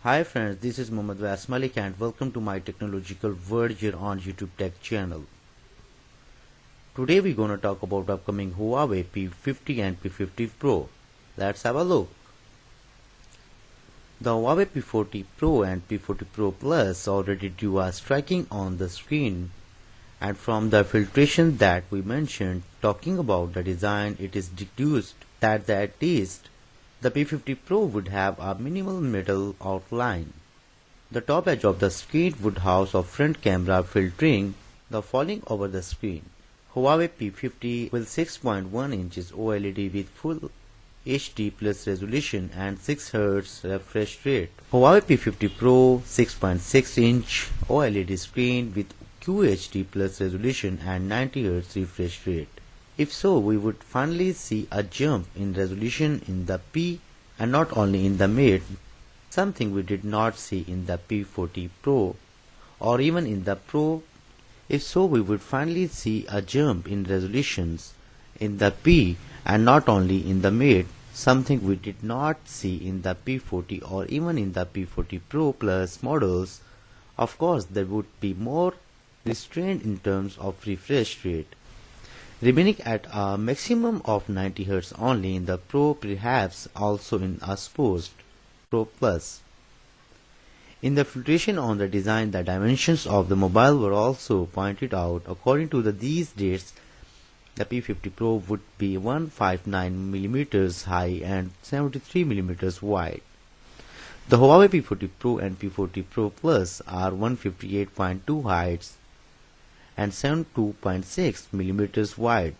Hi friends, this is Mohammad Malik and welcome to my technological world here on YouTube Tech channel. Today we're gonna talk about upcoming Huawei P50 and P50 Pro. Let's have a look. The Huawei P40 Pro and P40 Pro Plus already do a striking on the screen, and from the filtration that we mentioned talking about the design, it is deduced that at least the P50 Pro would have a minimal metal outline. The top edge of the screen would house a front camera filtering the falling over the screen. Huawei P50 with 6.1 inches OLED with full HD plus resolution and 6 Hz refresh rate. Huawei P50 Pro 6.6 inch OLED screen with QHD plus resolution and 90 Hz refresh rate. If so, we would finally see a jump in resolution in the P and not only in the Mate, something we did not see in the P40 Pro or even in the Pro. If so, we would finally see a jump in resolutions in the P and not only in the Mate, something we did not see in the P40 or even in the P40 Pro Plus models. Of course, there would be more restraint in terms of refresh rate, remaining at a maximum of 90 Hz only in the Pro, perhaps also in a supposed Pro Plus. In the filtration on the design, the dimensions of the mobile were also pointed out. According to these dates, the P50 Pro would be 159mm high and 73mm wide. The Huawei P40 Pro and P40 Pro Plus are 158.2 heights and 72.6mm wide.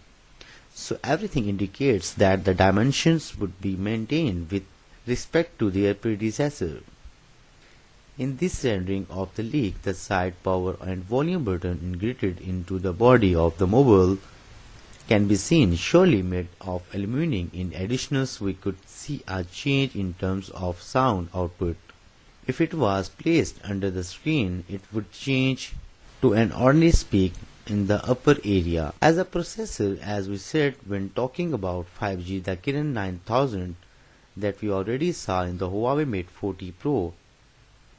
So everything indicates that the dimensions would be maintained with respect to their predecessor. In this rendering of the leak, the side power and volume button integrated into the body of the mobile can be seen, surely made of aluminum. In addition, we could see a change in terms of sound output. If it was placed under the screen, it would change to an ordinary speak in the upper area. As a processor, as we said when talking about 5G, the Kirin 9000 that we already saw in the Huawei Mate 40 Pro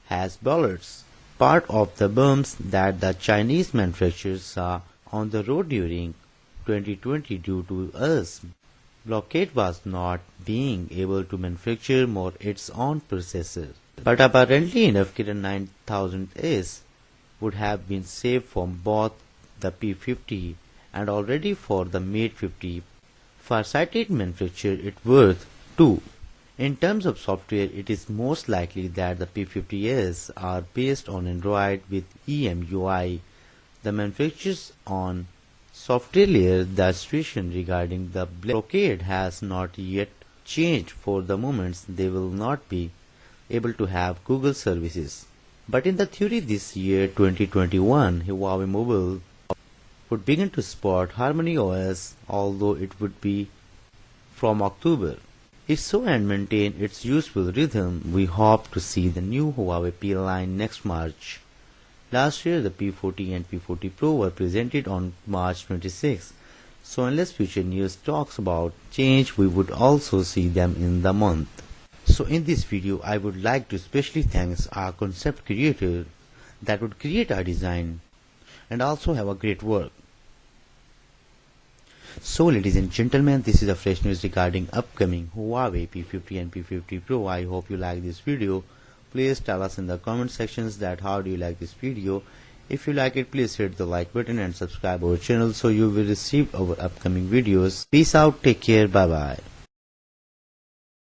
has ballots, part of the bumps that the Chinese manufacturers saw on the road during 2020 due to us. Blockade was not being able to manufacture more its own processor. But apparently enough, Kirin 9000S would have been saved from both the P50 and already for the Mate 50. Farsighted manufacture it worth too. In terms of software, it is most likely that the P50s are based on Android with EMUI. The manufacturers on software layer, the situation regarding the blockade has not yet changed. For the moment, they will not be able to have Google services. But in the theory, this year 2021, Huawei Mobile would begin to support Harmony OS, although it would be from October. If so and maintain its useful rhythm, we hope to see the new Huawei P line next March. Last year, the P40 and P40 Pro were presented on March 26, so unless future news talks about change, we would also see them in the month. So in this video, I would like to especially thank our concept creator that would create our design and also have a great work. So ladies and gentlemen, this is a fresh news regarding upcoming Huawei P50 and P50 Pro. I hope you like this video. Please tell us in the comment sections that how do you like this video. If you like it, please hit the like button and subscribe our channel so you will receive our upcoming videos. Peace out, take care, bye bye.